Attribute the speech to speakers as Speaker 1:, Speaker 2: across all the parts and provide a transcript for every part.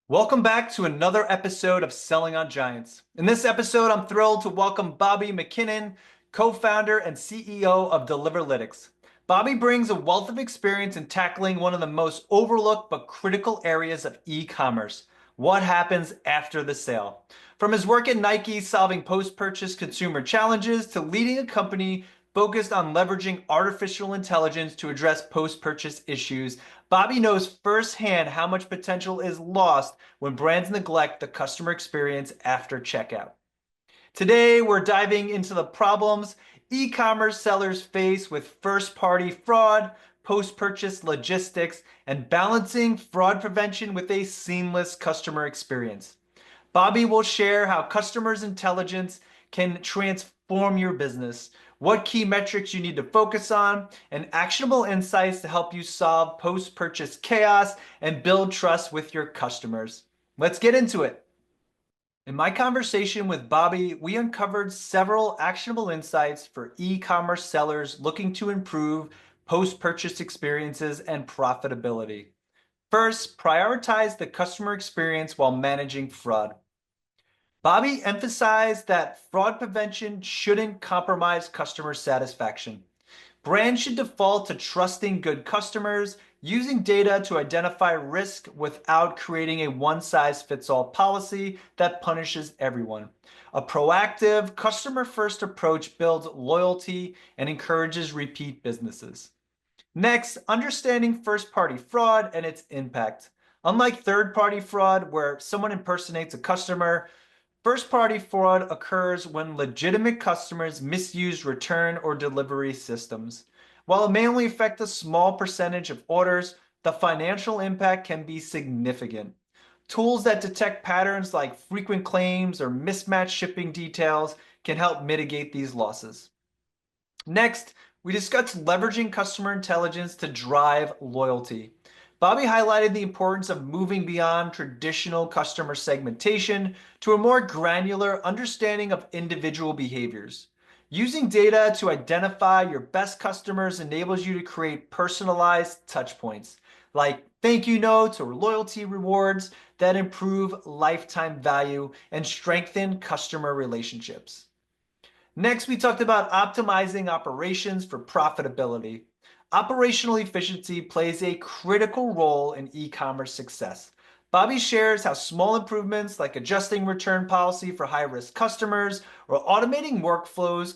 Speaker 1: Welcome back to another episode of Selling on Giants. In this episode, I'm thrilled to welcome Bobby MacKinnon, co-founder and CEO of Deliverlitics. Bobby brings a wealth of experience in tackling one of the most overlooked but critical areas of e-commerce: what happens after the sale. From his work at Nike solving post-purchase consumer challenges to leading a company focused on leveraging artificial intelligence to address post-purchase issues, Bobby knows firsthand how much potential is lost when brands neglect the customer experience after checkout. Today, we're diving into the problems e-commerce sellers face with first-party fraud, post-purchase logistics, and balancing fraud prevention with a seamless customer experience. Bobby will share how customers' intelligence can transform your business, what key metrics you need to focus on, and actionable insights to help you solve post-purchase chaos and build trust with your customers. Let's get into it. In my conversation with Bobby, we uncovered several actionable insights for e-commerce sellers looking to improve post-purchase experiences and profitability. First, prioritize the customer experience while managing fraud. Bobby emphasized that fraud prevention shouldn't compromise customer satisfaction. Brands should default to trusting good customers, using data to identify risk without creating a one-size-fits-all policy that punishes everyone. A proactive, customer-first approach builds loyalty and encourages repeat businesses. Next, understanding first-party fraud and its impact. Unlike third-party fraud, where someone impersonates a customer, first-party fraud occurs when legitimate customers misuse return or delivery systems. While it may only affect a small percentage of orders, the financial impact can be significant. Tools that detect patterns like frequent claims or mismatched shipping details can help mitigate these losses. Next, we discussed leveraging customer intelligence to drive loyalty. Bobby highlighted the importance of moving beyond traditional customer segmentation to a more granular understanding of individual behaviors. Using data to identify your best customers enables you to create personalized touchpoints, like thank you notes or loyalty rewards that improve lifetime value and strengthen customer relationships. Next, we talked about optimizing operations for profitability. Operational efficiency plays a critical role in e-commerce success. Bobby shares how small improvements like adjusting return policy for high-risk customers or automating workflows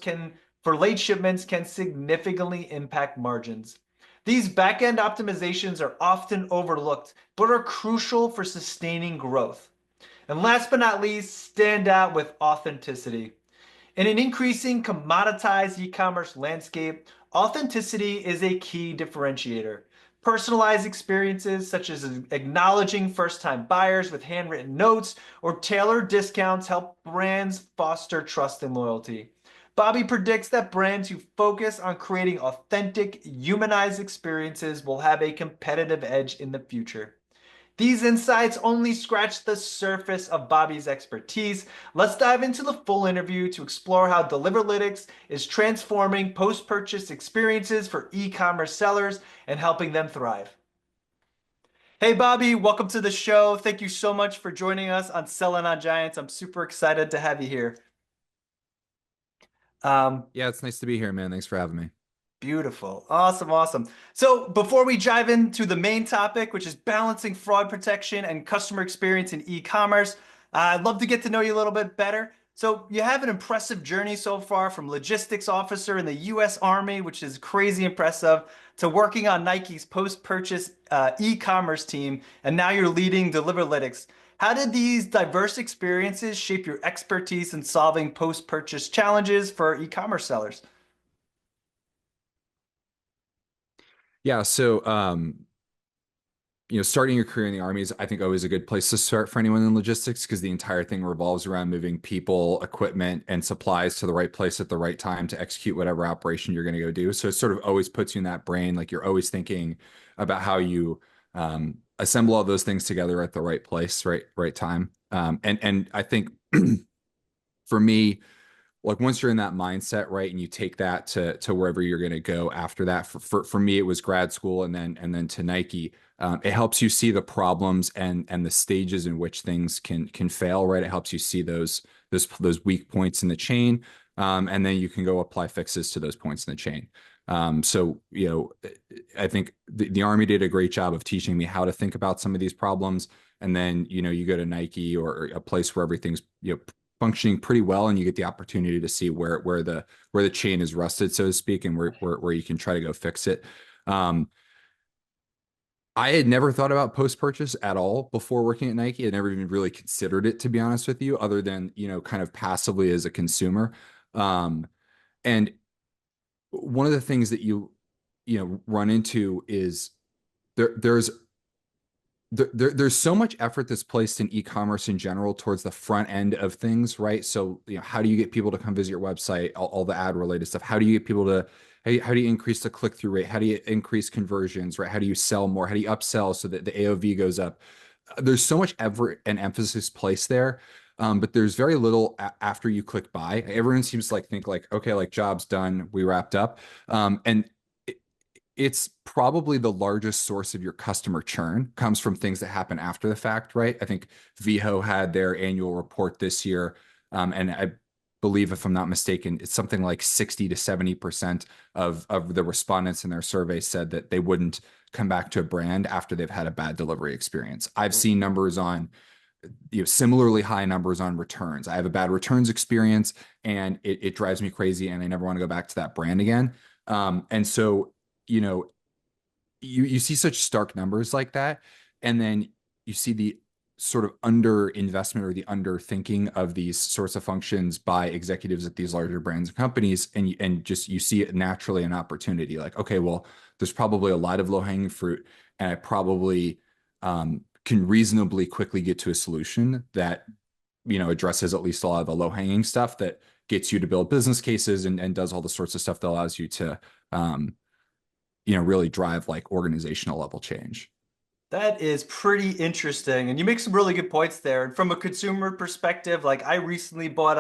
Speaker 1: for late shipments can significantly impact margins. These backend optimizations are often overlooked, but are crucial for sustaining growth. And last but not least, stand out with authenticity. In an increasing commoditized e-commerce landscape, authenticity is a key differentiator. Personalized experiences such as acknowledging first-time buyers with handwritten notes or tailored discounts help brands foster trust and loyalty. Bobby predicts that brands who focus on creating authentic, humanized experiences will have a competitive edge in the future. These insights only scratch the surface of Bobby's expertise. Let's dive into the full interview to explore how Deliverlitics is transforming post-purchase experiences for e-commerce sellers and helping them thrive. Hey, Bobby, welcome to the show. Thank you so much for joining us on Selling on Giants. I'm super excited to have you here.
Speaker 2: Yeah, it's nice to be here, man. Thanks for having me.
Speaker 1: Beautiful. Awesome, awesome. So before we dive into the main topic, which is balancing fraud protection and customer experience in e-commerce, I'd love to get to know you a little bit better. So you have an impressive journey so far from logistics officer in the U.S. Army, which is crazy impressive, to working on Nike's post-purchase e-commerce team, and now you're leading Deliverlitics. How did these diverse experiences shape your expertise in solving post-purchase challenges for e-commerce sellers?
Speaker 2: Yeah, so starting your career in the Army is, I think, always a good place to start for anyone in logistics because the entire thing revolves around moving people, equipment, and supplies to the right place at the right time to execute whatever operation you're going to go do. So it sort of always puts you in that brain, like you're always thinking about how you assemble all those things together at the right place, right time. And I think for me, like once you're in that mindset, right, and you take that to wherever you're going to go after that. For me, it was grad school and then to Nike. It helps you see the problems and the stages in which things can fail, right? It helps you see those weak points in the chain, and then you can go apply fixes to those points in the chain. So, I think the Army did a great job of teaching me how to think about some of these problems. And then, you go to Nike or a place where everything's, functioning pretty well, and you get the opportunity to see where the chain is rusted, so to speak, and where you can try to go fix it. Um, I had never thought about post purchase at all before working at Nike. I never even really considered it, to be honest with you, other than kind of passively as a consumer. And one of the things that run into is there's there's so much effort that's placed in e-commerce in general towards the front end of things, right? So, how do you get people to come visit your website, all the ad related stuff? How do you get people to, how do you increase the click-through rate? How do you increase conversions, right? How do you sell more? How do you upsell so that the AOV goes up? There's so much effort and emphasis placed there. But there's very little after you click buy. Everyone seems to think like, okay, like job's done, we wrapped up. And it's probably the largest source of your customer churn comes from things that happen after the fact, right? I think Viho had their annual report this year, and I believe, if I'm not mistaken, it's something like 60 to 70% of the respondents in their survey said that they wouldn't come back to a brand after they've had a bad delivery experience. I've seen numbers on similarly high numbers on returns. I have a bad returns experience, and it drives me crazy, and I never want to go back to that brand again. And so, you know, you see such stark numbers like that, and then you see the sort of under investment or the under thinking of these sorts of functions by executives at these larger brands and companies, and just you see it naturally an opportunity. Like, okay, well, there's probably a lot of low hanging fruit, and I probably can reasonably quickly get to a solution that addresses at least a lot of the low hanging stuff that gets you to build business cases and does all the sorts of stuff that allows you to really drive like organizational level change.
Speaker 1: That is pretty interesting. And you make some really good points there. And from a consumer perspective, like I recently bought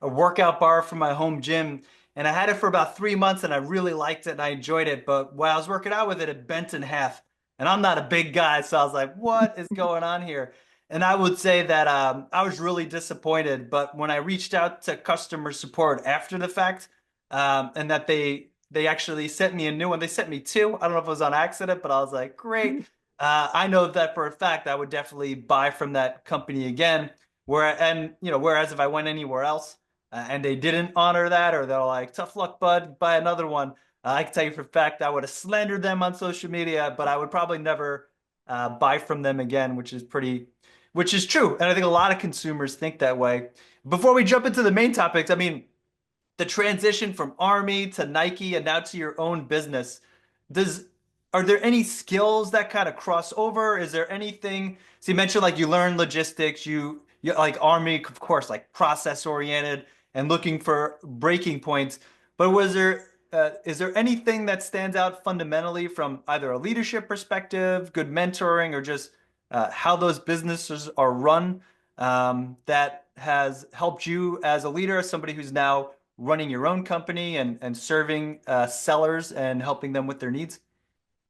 Speaker 1: a workout bar for my home gym and I had it for about 3 months and I really liked it and I enjoyed it. But while I was working out with it, it bent in half. And I'm not a big guy, so I was like, what is going on here? And I would say that I was really disappointed. But when I reached out to customer support after the fact, and that they actually sent me a new one. They sent me two. I don't know if it was on accident, but I was like, great. I know that for a fact I would definitely buy from that company again. Whereas if I went anywhere else and they didn't honor that, or they're like, tough luck, bud, buy another one. I can tell you for a fact I would have slandered them on social media, but I would probably never buy from them again, which is true. And I think a lot of consumers think that way. Before we jump into the main topics, I mean, the transition from Army to Nike and now to your own business, does are there any skills that kind of cross over? Is there anything? So you mentioned like you learn logistics, you like Army, of course, like process oriented and looking for breaking points. But is there anything that stands out fundamentally from either a leadership perspective, good mentoring, or just how those businesses are run that has helped you as a leader, as somebody who's now running your own company and serving sellers and helping them with their needs?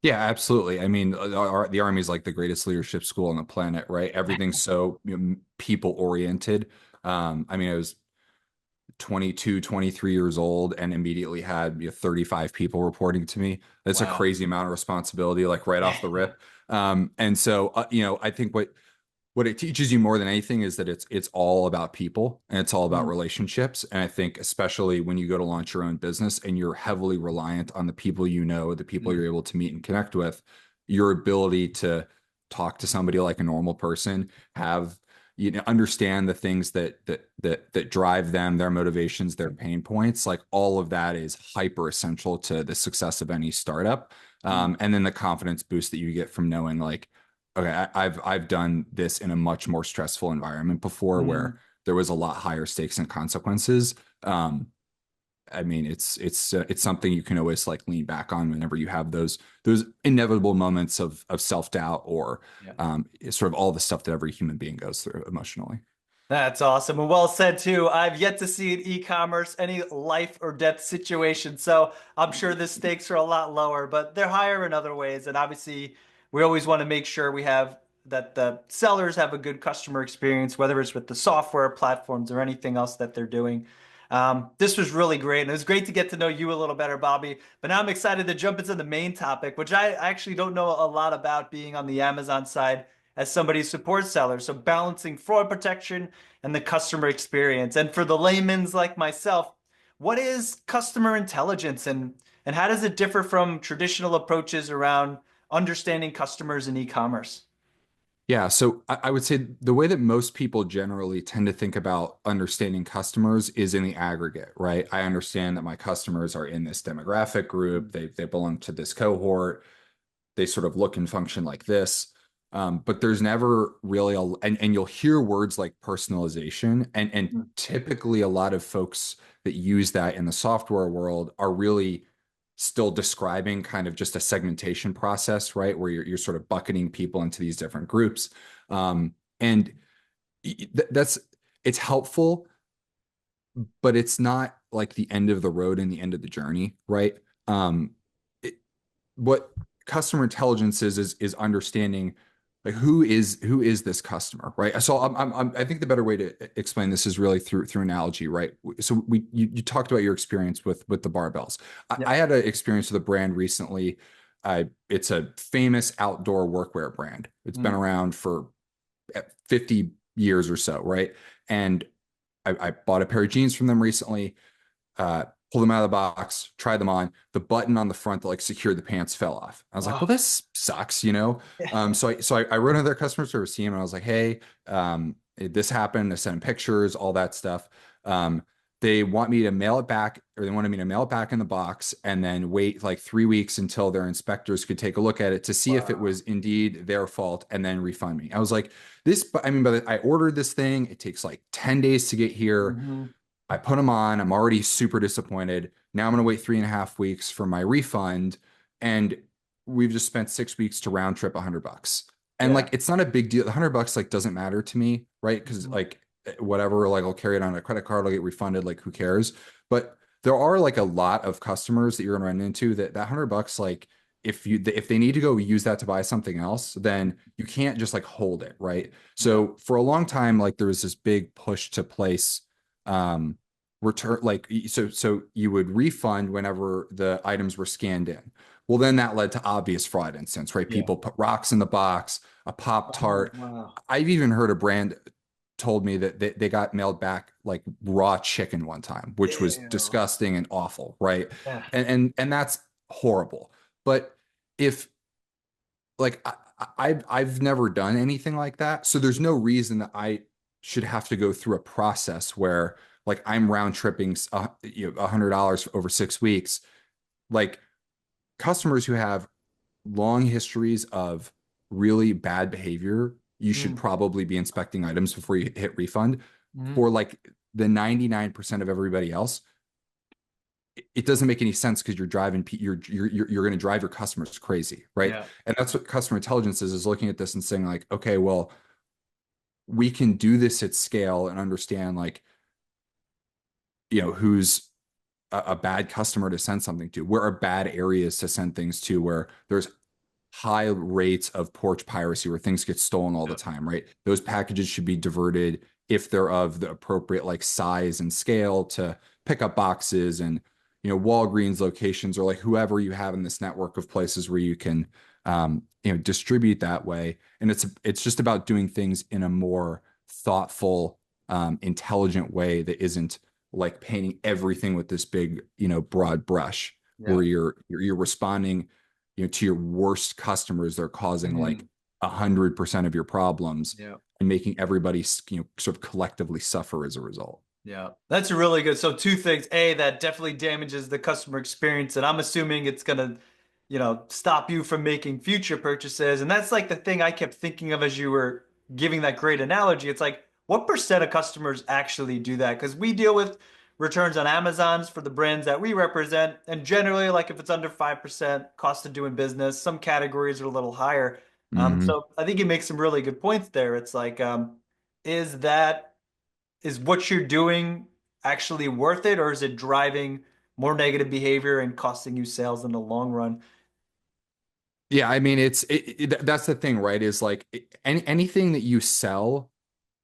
Speaker 2: Yeah, absolutely. I mean, the Army is like the greatest leadership school on the planet, right? Everything's so people oriented. I mean, I was 22, 23 years old and immediately had 35 people reporting to me. That's a
Speaker 1: Wow.
Speaker 2: crazy amount of responsibility, like right off the rip. And so, I think what it teaches you more than anything is that it's all about people and it's all about
Speaker 1: Mm,
Speaker 2: relationships. And I think especially when you go to launch your own business and you're heavily reliant on the people the people
Speaker 1: mm,
Speaker 2: you're able to meet and connect with, your ability to talk to somebody like a normal person, have understand the things that drive them, their motivations, their pain points, like all of that is hyper essential to the success of any startup.
Speaker 1: mm,
Speaker 2: And then the confidence boost that you get from knowing like, okay, I've done this in a much more stressful environment before where
Speaker 1: mm.
Speaker 2: there was a lot higher stakes and consequences. Um, I mean, it's something you can always like lean back on whenever you have those inevitable moments of self doubt or
Speaker 1: Yeah.
Speaker 2: sort of all the stuff that every human being goes through emotionally.
Speaker 1: That's awesome and well said too. I've yet to see in e-commerce any life or death situation, so I'm sure the stakes are a lot lower, but they're higher in other ways. And obviously, we always want to make sure we have that the sellers have a good customer experience, whether it's with the software platforms or anything else that they're doing. This was really great, and it was great to get to know you a little better, Bobby. But now I'm excited to jump into the main topic, which I actually don't know a lot about being on the Amazon side as somebody who supports sellers. So balancing fraud protection and the customer experience. And for the layman's like myself, what is customer intelligence and how does it differ from traditional approaches around understanding customers in e-commerce?
Speaker 2: Yeah, so I would say the way that most people generally tend to think about understanding customers is in the aggregate, right? I understand that my customers are in this demographic group, they belong to this cohort, they sort of look and function like this. But there's never really and you'll hear words like personalization, and
Speaker 1: Mm,
Speaker 2: typically a lot of folks that use that in the software world are really still describing kind of just a segmentation process, right? Where you're sort of bucketing people into these different groups. And that's it's helpful, but it's not like the end of the road and the end of the journey, right? Um, it, what customer intelligence is understanding like who is this customer, right? So I think the better way to explain this is really through analogy, right? So you talked about your experience with the barbells. I
Speaker 1: yep.
Speaker 2: had an experience with a brand recently. It's a famous outdoor workwear brand. It's been
Speaker 1: Mm,
Speaker 2: around for 50 years or so, right? And I bought a pair of jeans from them recently, pulled them out of the box, tried them on. The button on the front that like secured the pants fell off. I was like, well,
Speaker 1: oh,
Speaker 2: this sucks, you know? So I wrote into their customer service team and I was like, hey, this happened. I sent them pictures, all that stuff. Um, they want me to mail it back, or they wanted me to mail it back in the box and then wait like 3 weeks until their inspectors could take a look at it to see if it
Speaker 1: wow.
Speaker 2: was indeed their fault and then refund me. I was like, this, I mean, I ordered this thing. It takes like 10 days to get here.
Speaker 1: Hmm.
Speaker 2: I put them on. I'm already super disappointed. Now I'm going to wait 3.5 weeks for my refund. And we've just spent 6 weeks to round trip $100. And like,
Speaker 1: Yeah.
Speaker 2: it's not a big deal. The $100 like doesn't matter to me, right? Because
Speaker 1: Mhm.
Speaker 2: like whatever, like I'll carry it on a credit card, I'll get refunded. Like who cares? But there are like a lot of customers that you're going to run into that $100, like if they need to go use that to buy something else, then you can't just like hold it, right?
Speaker 1: Yeah.
Speaker 2: So for a long time, like there was this big push to place um return like so you would refund whenever the items were scanned in. Well, then that led to obvious fraud instance, right?
Speaker 1: Yeah.
Speaker 2: People put rocks in the box, a Pop
Speaker 1: Oh,
Speaker 2: Tart.
Speaker 1: wow.
Speaker 2: I've even heard a brand told me that they got mailed back like raw chicken one time, which was
Speaker 1: Ew.
Speaker 2: disgusting and awful, right?
Speaker 1: Yeah.
Speaker 2: And that's horrible. But if like I've never done anything like that, so there's no reason that I should have to go through a process where like I'm round tripping $100 over 6 weeks. Like customers who have long histories of really bad behavior, you should
Speaker 1: Mm.
Speaker 2: probably be inspecting items before you hit refund.
Speaker 1: Mhm.
Speaker 2: For like the 99% of everybody else, it doesn't make any sense because you're driving you're going to drive your customers crazy, right?
Speaker 1: Yeah.
Speaker 2: And that's what customer intelligence is looking at this and saying like, okay, well, we can do this at scale and understand like, who's a bad customer to send something to, where are bad areas to send things to, where there's high rates of porch piracy where things get stolen all the
Speaker 1: Yeah.
Speaker 2: time, right? Those packages should be diverted if they're of the appropriate like size and scale to pick up boxes and Walgreens locations, or like whoever you have in this network of places where you can distribute that way. And it's just about doing things in a more thoughtful, intelligent way that isn't like painting everything with this big, broad brush
Speaker 1: Yeah.
Speaker 2: where you're responding to your worst customers. They're causing like
Speaker 1: Mhm.
Speaker 2: 100% of your problems
Speaker 1: Yeah.
Speaker 2: and making everybody, sort of collectively suffer as a result.
Speaker 1: Yeah, that's really good. So two things. A, that definitely damages the customer experience, and I'm assuming it's gonna, stop you from making future purchases. And that's like the thing I kept thinking of as you were giving that great analogy. It's like, what percent of customers actually do that? Because we deal with returns on Amazon's for the brands that we represent, and generally, like if it's under 5% cost of doing business, some categories are a little higher.
Speaker 2: Hmm.
Speaker 1: So I think you make some really good points there. It's like, is that is what you're doing actually worth it, or is it driving more negative behavior and costing you sales in the long run?
Speaker 2: Yeah, I mean, that's the thing, right? Is like anything that you sell,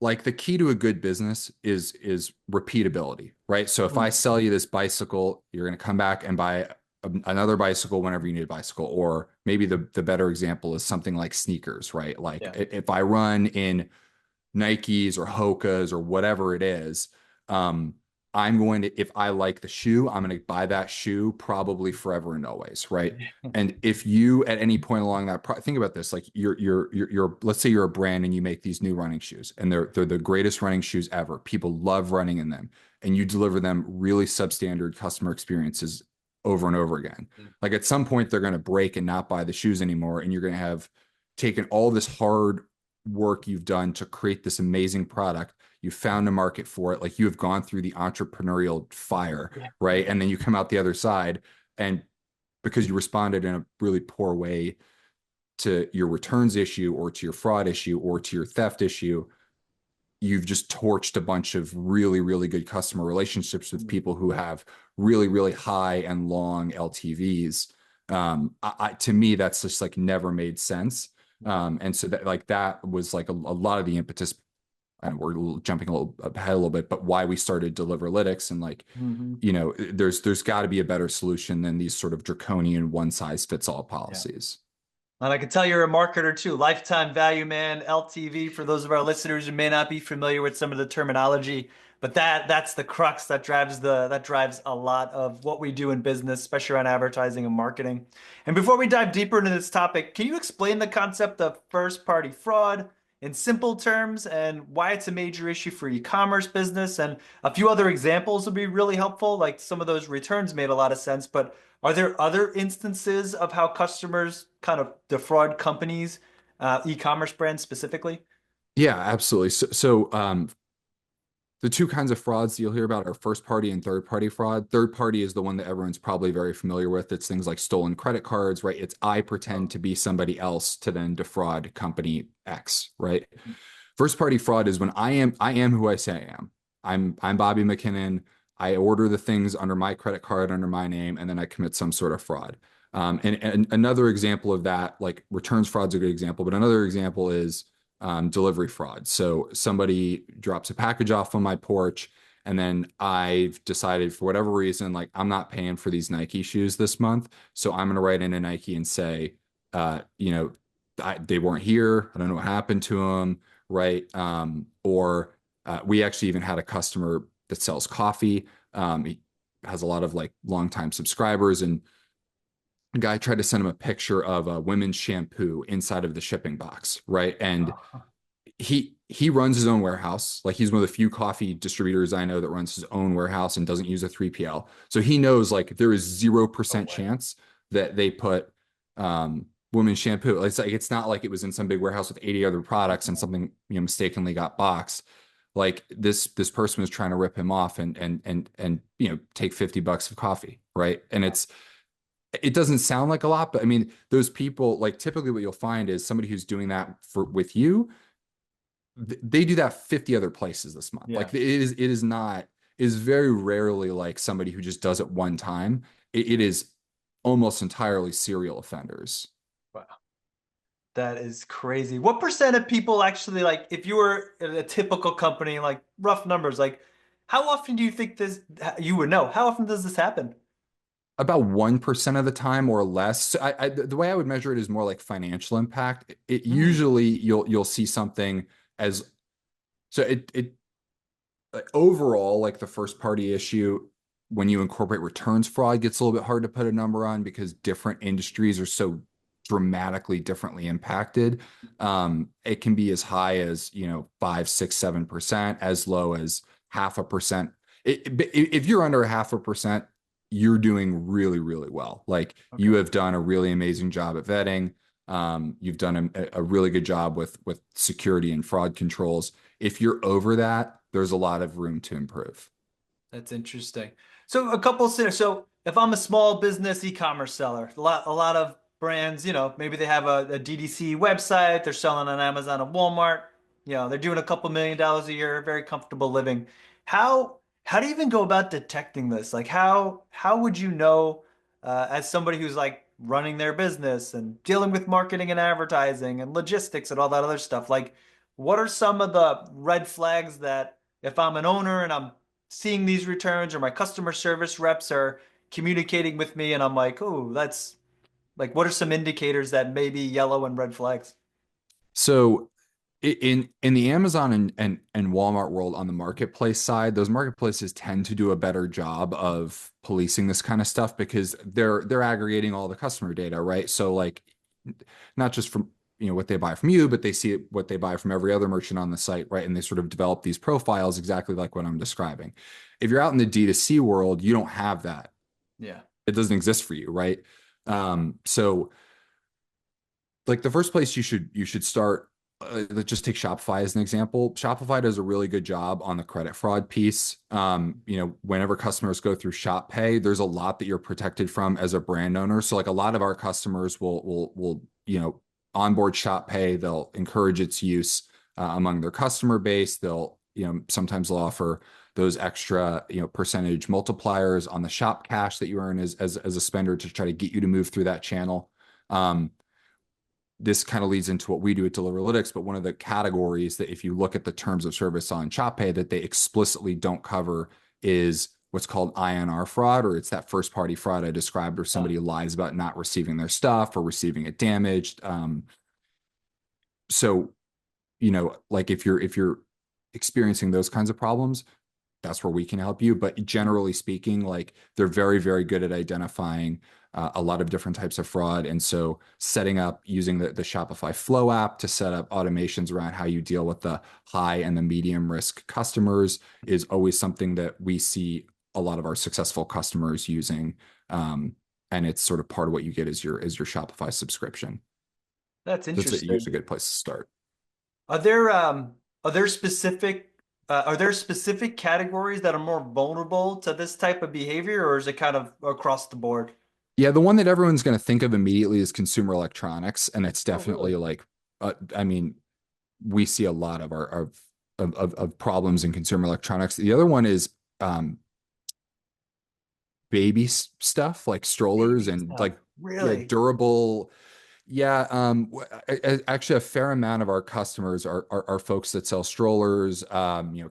Speaker 2: like the key to a good business is repeatability, right? So if I
Speaker 1: Mhm.
Speaker 2: sell you this bicycle, you're going to come back and buy another bicycle whenever you need a bicycle. Or maybe the better example is something like sneakers, right? Like
Speaker 1: Yeah.
Speaker 2: if I run in Nikes or Hokas or whatever it is, um, I'm going to, if I like the shoe, I'm going to buy that shoe probably forever and always, right? And if you at any point along that, think about this, like let's say you're a brand and you make these new running shoes, and they're the greatest running shoes ever. People love running in them, and you deliver them really substandard customer experiences over and over again. Like at some point, they're going to break and not buy the shoes anymore, and you're going to have taken all this hard work you've done to create this amazing product. You found a market for it. Like you have gone through the entrepreneurial fire,
Speaker 1: Yeah.
Speaker 2: right? And then you come out the other side, and because you responded in a really poor way to your returns issue or to your fraud issue or to your theft issue, you've just torched a bunch of really, really good customer relationships with people who have really, really high and long LTVs. To me, that's just like never made sense. And so that like that was like a lot of the impetus. And we're jumping a little ahead a little bit, but why we started Deliverlitics and like,
Speaker 1: Mhm.
Speaker 2: there's got to be a better solution than these sort of draconian one size fits all
Speaker 1: Yeah.
Speaker 2: policies.
Speaker 1: And I can tell you're a marketer too. Lifetime value, man, LTV, for those of our listeners who may not be familiar with some of the terminology, but that's the crux that drives a lot of what we do in business, especially around advertising and marketing. And before we dive deeper into this topic, can you explain the concept of first party fraud in simple terms and why it's a major issue for e-commerce business? And a few other examples would be really helpful. Like some of those returns made a lot of sense, but are there other instances of how customers kind of defraud companies, e-commerce brands specifically?
Speaker 2: Yeah, absolutely. So the two kinds of frauds you'll hear about are first party and third party fraud. Third party is the one that everyone's probably very familiar with. It's things like stolen credit cards, right? It's I pretend
Speaker 1: Oh.
Speaker 2: to be somebody else to then defraud company X, right? First party fraud is when I am who I say I am. I'm Bobby MacKinnon. I order the things under my credit card under my name, and then I commit some sort of fraud. And another example of that, like returns fraud is a good example, but another example is delivery fraud. So somebody drops a package off on my porch, and then I've decided for whatever reason, like I'm not paying for these Nike shoes this month, so I'm going to write into Nike and say, uh, you know, they weren't here. I don't know what happened to them, right? Or we actually even had a customer that sells coffee. He has a lot of like longtime subscribers, and a guy tried to send him a picture of a women's shampoo inside of the shipping box, right? And he runs his own warehouse. Like he's one of the few coffee distributors I know that runs his own warehouse and doesn't use a 3PL. So he knows like there is
Speaker 1: No
Speaker 2: 0%
Speaker 1: way.
Speaker 2: chance that they put women's shampoo. It's like it's not like it was in some big warehouse with 80 other products and something mistakenly got boxed. Like this person was trying to rip him off and take $50 of coffee, right? And it doesn't sound like a lot, but I mean those people, like typically what you'll find is somebody who's doing that for with you, they do that 50 other places this month.
Speaker 1: Yeah.
Speaker 2: Like it is not, it is very rarely like somebody who just does it one time. It is almost entirely serial offenders.
Speaker 1: Wow. That is crazy. What percent of people actually like, if you were at a typical company, like rough numbers, like how often do you think this, you would know, how often does this happen?
Speaker 2: About 1% of the time or less. So the way I would measure it is more like financial impact. It
Speaker 1: Hmm.
Speaker 2: usually you'll see something as so it like overall, like the first party issue, when you incorporate returns fraud, gets a little bit hard to put a number on because different industries are so dramatically differently impacted. It can be as high as 5, 6, 7%, as low as 0.5%. If you're under 0.5%, you're doing really, really well. Like you
Speaker 1: Okay.
Speaker 2: have done a really amazing job at vetting. You've done a really good job with security and fraud controls. If you're over that, there's a lot of room to improve.
Speaker 1: That's interesting. So a couple of scenarios. So if I'm a small business e-commerce seller, a lot of brands, maybe they have a DDC website, they're selling on Amazon and Walmart. they're doing a couple $1 million a year, very comfortable living. How do you even go about detecting this? Like how would you know as somebody who's like running their business and dealing with marketing and advertising and logistics and all that other stuff? Like what are some of the red flags that if I'm an owner and I'm seeing these returns or my customer service reps are communicating with me and I'm like, oh, that's like what are some indicators that may be yellow and red flags?
Speaker 2: So in the Amazon and Walmart world on the marketplace side, those marketplaces tend to do a better job of policing this kind of stuff because they're aggregating all the customer data, right? So like not just from what they buy from you, but they see what they buy from every other merchant on the site, right? And they sort of develop these profiles exactly like what I'm describing. If you're out in the D2C world, you don't have that.
Speaker 1: Yeah.
Speaker 2: It doesn't exist for you, right? So like the first place you should start, let's just take Shopify as an example. Shopify does a really good job on the credit fraud piece. Whenever customers go through Shop Pay, there's a lot that you're protected from as a brand owner. So like a lot of our customers will onboard Shop Pay. They'll encourage its use among their customer base. Sometimes they'll offer those extra percentage multipliers on the shop cash that you earn as a spender to try to get you to move through that channel. Um, this kind of leads into what we do at Deliverlitics, but one of the categories that if you look at the terms of service on ShopPay that they explicitly don't cover is what's called INR fraud, or it's that first party fraud I described where
Speaker 1: Oh,
Speaker 2: somebody lies about not receiving their stuff or receiving it damaged. So, like if you're experiencing those kinds of problems, that's where we can help you. But generally speaking, like they're very, very good at identifying a lot of different types of fraud. And so setting up using the Shopify Flow app to set up automations around how you deal with the high and the medium risk customers is always something that we see a lot of our successful customers using. And it's sort of part of what you get is your Shopify subscription.
Speaker 1: that's
Speaker 2: That's usually
Speaker 1: interesting.
Speaker 2: a good place to start.
Speaker 1: Are there um are there specific categories that are more vulnerable to this type of behavior, or is it kind of across the board?
Speaker 2: Yeah, the one that everyone's going to think of immediately is consumer electronics, and it's
Speaker 1: Oh, really?
Speaker 2: definitely like, I mean, we see a lot of our of problems in consumer electronics. The other one is um, baby stuff like strollers
Speaker 1: Baby
Speaker 2: and
Speaker 1: stuff.
Speaker 2: like yeah,
Speaker 1: Really?
Speaker 2: durable. Yeah, actually, a fair amount of our customers are folks that sell strollers,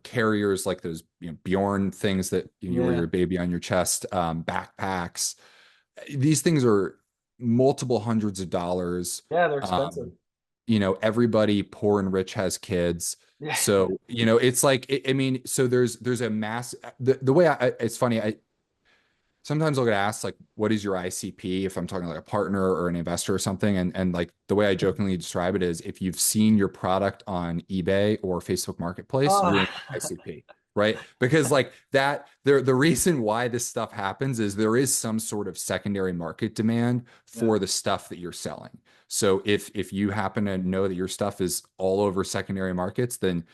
Speaker 2: carriers like those Bjorn things that you wear
Speaker 1: Yeah.
Speaker 2: your baby on your chest, backpacks. These things are multiple hundreds of dollars.
Speaker 1: Yeah, they're expensive.
Speaker 2: Um, everybody poor and rich has kids.
Speaker 1: Yeah.
Speaker 2: So, it's like, I mean, so there's a mass, the way it's funny. Sometimes I'll get asked like, what is your ICP if I'm talking like a partner or an investor or something. And like the way I jokingly describe it is if you've seen your product on eBay or Facebook Marketplace,
Speaker 1: Oh,
Speaker 2: you're in ICP, right? Because like that, the reason why this stuff happens is there is some sort of secondary market demand
Speaker 1: yeah.
Speaker 2: for the stuff that you're selling. So if you happen to know that your stuff is all over secondary markets, then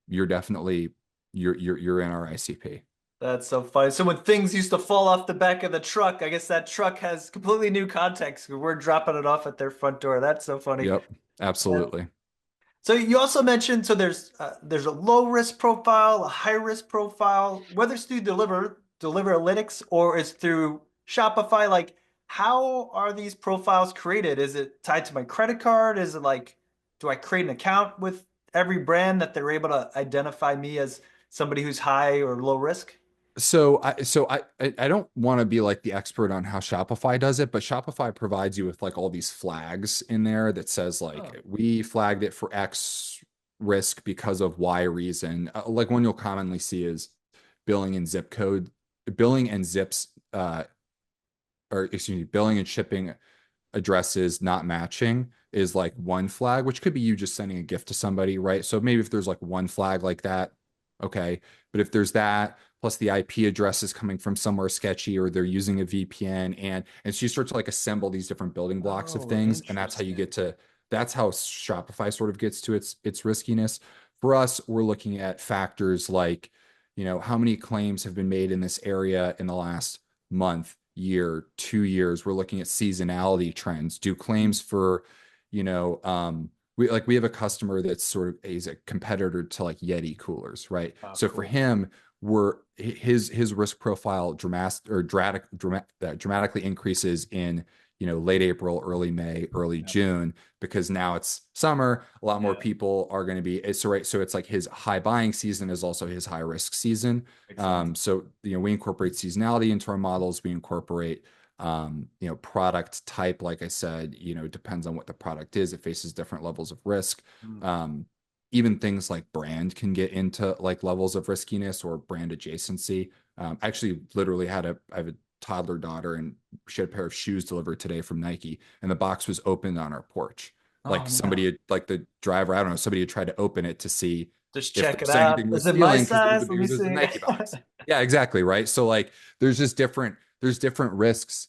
Speaker 2: you're definitely you're in our ICP.
Speaker 1: That's so funny. So when things used to fall off the back of the truck, I guess that truck has completely new context. We're dropping it off at their front door. That's so funny.
Speaker 2: Yep, absolutely.
Speaker 1: So you also mentioned so there's a low risk profile, a high risk profile, whether it's through Deliverlitics or it's through Shopify. Like, how are these profiles created? Is it tied to my credit card? Is it like, do I create an account with every brand that they're able to identify me as somebody who's high or low risk?
Speaker 2: So I don't want to be like the expert on how Shopify does it, but Shopify provides you with like all these flags in there that says like
Speaker 1: Oh,
Speaker 2: we flagged it for X risk because of Y reason. Like one you'll commonly see is billing and zip code, billing and zips, or excuse me, billing and shipping addresses not matching is like one flag, which could be you just sending a gift to somebody, right? So maybe if there's like one flag like that, okay. But if there's that, plus the IP address is coming from somewhere sketchy or they're using a VPN and so you start to like assemble these different building blocks of
Speaker 1: oh,
Speaker 2: things, and
Speaker 1: interesting.
Speaker 2: that's how Shopify sort of gets to its riskiness. For us, we're looking at factors like, how many claims have been made in this area in the last month, year, 2 years. We're looking at seasonality trends. Do claims for, you know, um, we have a customer that's sort of is a competitor to like Yeti coolers, right?
Speaker 1: Oh,
Speaker 2: So for
Speaker 1: cool.
Speaker 2: him, we're his risk profile dramatically increases in late April, early May, early
Speaker 1: Yeah.
Speaker 2: June, because now it's summer. A lot more
Speaker 1: Yeah.
Speaker 2: people are going to be so right. So it's like his high buying season is also his high risk season.
Speaker 1: Makes sense.
Speaker 2: So we incorporate seasonality into our models. We incorporate product type, like I said, depends on what the product is. It faces different levels of risk.
Speaker 1: Mm.
Speaker 2: Um, Even things like brand can get into like levels of riskiness or brand adjacency. Actually, literally I have a toddler daughter, and she had a pair of shoes delivered today from Nike, and the box was opened on our porch.
Speaker 1: Oh
Speaker 2: Like
Speaker 1: no.
Speaker 2: somebody had, like the driver, I don't know, somebody had tried to open it to see
Speaker 1: Just
Speaker 2: if
Speaker 1: check
Speaker 2: there
Speaker 1: it
Speaker 2: was
Speaker 1: out.
Speaker 2: anything worth
Speaker 1: Is it my
Speaker 2: stealing because
Speaker 1: size? Let me
Speaker 2: it was a
Speaker 1: see.
Speaker 2: Nike box. Yeah, exactly. Right. So like there's different risks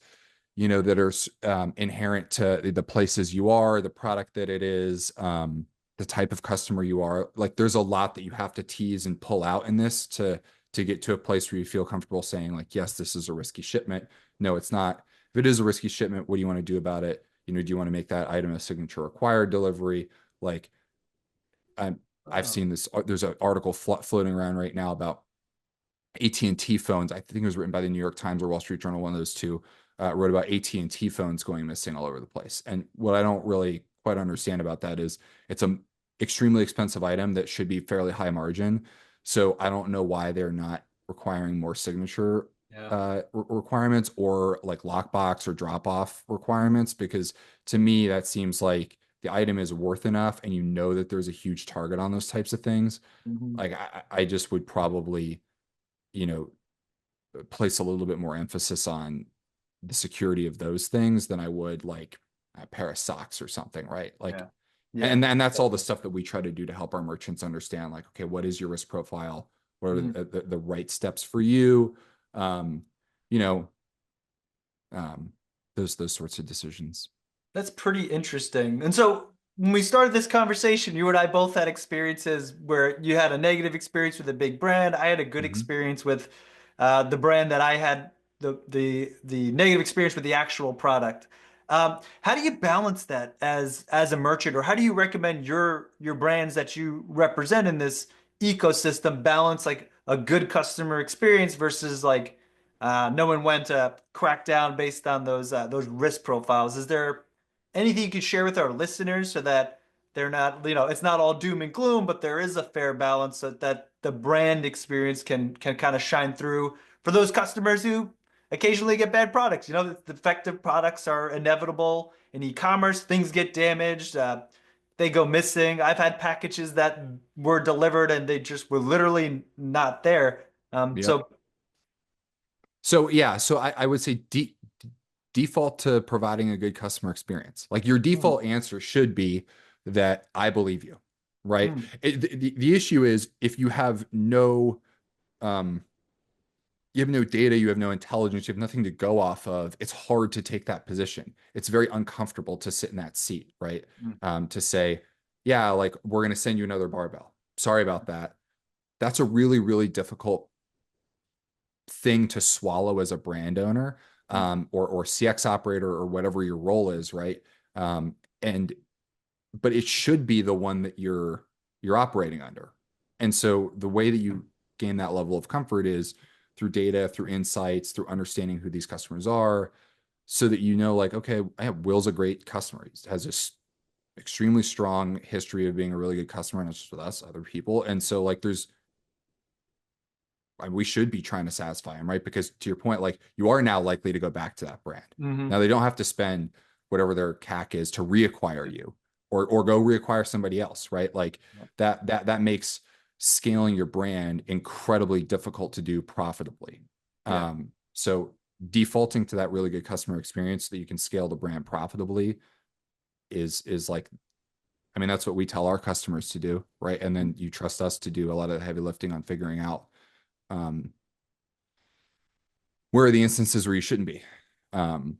Speaker 2: that are inherent to the places you are, the product that it is, the type of customer you are. Like there's a lot that you have to tease and pull out in this to get to a place where you feel comfortable saying like, yes, this is a risky shipment. No, it's not. If it is a risky shipment, what do you want to do about it? Do you want to make that item a signature required delivery? Like I'm, I've
Speaker 1: Oh.
Speaker 2: seen this. There's an article floating around right now about AT&T phones. I think it was written by the New York Times or Wall Street Journal, one of those two, wrote about AT&T phones going missing all over the place. And what I don't really quite understand about that is it's an extremely expensive item that should be fairly high margin. So I don't know why they're not requiring more signature
Speaker 1: Yeah.
Speaker 2: requirements or like lockbox or drop off
Speaker 1: Mm.
Speaker 2: requirements, because to me that seems like the item is worth enough and that there's a huge target on those types of things.
Speaker 1: Mhm.
Speaker 2: Like I just would probably you know place a little bit more emphasis on the security of those things than I would like a pair of socks or something, right? Like,
Speaker 1: Yeah. Yeah.
Speaker 2: and that's all the
Speaker 1: Definitely.
Speaker 2: stuff that we try to do to help our merchants understand, like, okay, what is your risk profile? What are
Speaker 1: Mhm.
Speaker 2: the right steps for you? Um, you know, um, those sorts of decisions.
Speaker 1: That's pretty interesting. And so when we started this conversation, you and I both had experiences where you had a negative experience with a big brand. I had a good
Speaker 2: Mhm.
Speaker 1: experience with the brand that I had the negative experience with the actual product. How do you balance that as a merchant, or how do you recommend your brands that you represent in this ecosystem balance like a good customer experience versus like knowing when to crack down based on those risk profiles? Is there anything you could share with our listeners so that they're not, it's not all doom and gloom, but there is a fair balance so that the brand experience can kind of shine through for those customers who occasionally get bad products. The defective products are inevitable in e-commerce. Things get damaged. They go missing. I've had packages that were delivered and they just were literally not there.
Speaker 2: Yep.
Speaker 1: So,
Speaker 2: So yeah, so I would say default to providing a good customer experience. Like your
Speaker 1: mm,
Speaker 2: default answer should be that I believe you, right?
Speaker 1: mm,
Speaker 2: The issue is if um, you have no data, you have no intelligence, you have nothing to go off of, it's hard to take that position. It's very uncomfortable to sit in that seat, right?
Speaker 1: mm,
Speaker 2: To say, yeah, like we're going to send you another barbell. Sorry about that. That's a really, really difficult thing to swallow as a brand owner,
Speaker 1: mm,
Speaker 2: or CX operator or whatever your role is, right? And but it should be the one that you're operating under. And so the way that you gain that level of comfort is through data, through insights, through understanding who these customers are, so that like, okay, Will's a great customer. He has this extremely strong history of being a really good customer, not just with us, other people. And so like we should be trying to satisfy them, right? Because to your point, like you are now likely to go back to that brand.
Speaker 1: mhm.
Speaker 2: Now they don't have to spend whatever their CAC is to reacquire you or go reacquire somebody else, right? Like that makes scaling your brand incredibly difficult to do profitably.
Speaker 1: Yeah.
Speaker 2: So defaulting to that really good customer experience so that you can scale the brand profitably is like, I mean, that's what we tell our customers to do, right? And then you trust us to do a lot of the heavy lifting on figuring out um, where are the instances where you shouldn't be. Um,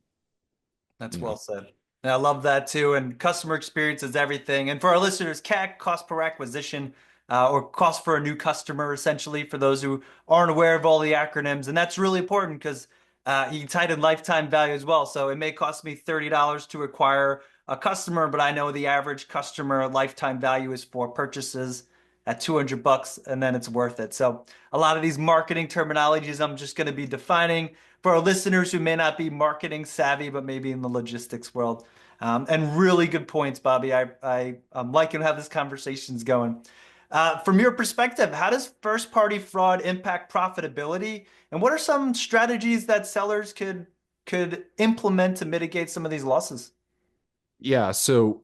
Speaker 1: That's
Speaker 2: you
Speaker 1: well
Speaker 2: know,
Speaker 1: said. And I love that too. And customer experience is everything. And for our listeners, CAC, cost per acquisition, or cost for a new customer, essentially, for those who aren't aware of all the acronyms. And that's really important because you can tie it in lifetime value as well. So it may cost me $30 to acquire a customer, but I know the average customer lifetime value is for purchases at $200 and then it's worth it. So a lot of these marketing terminologies I'm just going to be defining for our listeners who may not be marketing savvy, but maybe in the logistics world. And really good points, Bobby. I'm liking how this conversation's going. From your perspective, how does first-party fraud impact profitability? And what are some strategies that sellers could implement to mitigate some of these losses?
Speaker 2: Yeah, so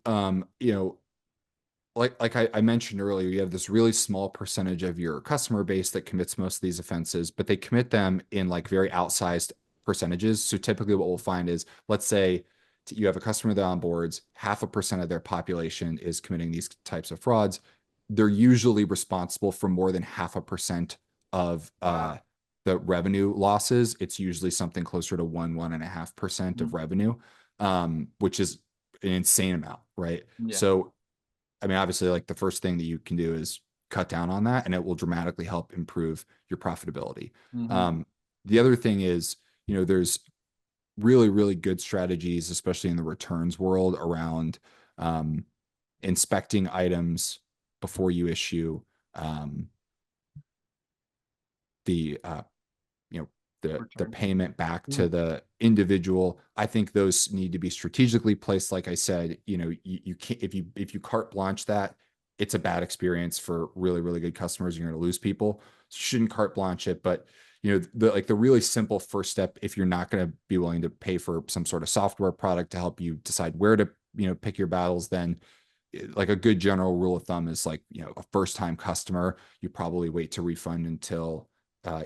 Speaker 2: like I mentioned earlier, you have this really small percentage of your customer base that commits most of these offenses, but they commit them in like very outsized percentages. So typically what we'll find is, let's say you have a customer that onboards, 0.5% of their population is committing these types of frauds. They're usually responsible for more than 0.5% of
Speaker 1: Wow.
Speaker 2: the revenue losses. It's usually something closer to 1.5% of
Speaker 1: Mhm.
Speaker 2: revenue, which is an insane amount, right?
Speaker 1: Yeah.
Speaker 2: So I mean, obviously, like the first thing that you can do is cut down on that, and it will dramatically help improve your profitability.
Speaker 1: Hmm.
Speaker 2: Um, the other thing is, there's really, really good strategies, especially in the returns world, around um, inspecting items before you issue um, the you know the
Speaker 1: Return.
Speaker 2: payment back to
Speaker 1: Mhm.
Speaker 2: the individual. I think those need to be strategically placed. Like I said, you can't, if you carte blanche that, it's a bad experience for really, really good customers. You're going to lose people. So you shouldn't carte blanche it. But the really simple first step, if you're not going to be willing to pay for some sort of software product to help you decide where to pick your battles, then like a good general rule of thumb is, like, a first time customer, you probably wait to refund until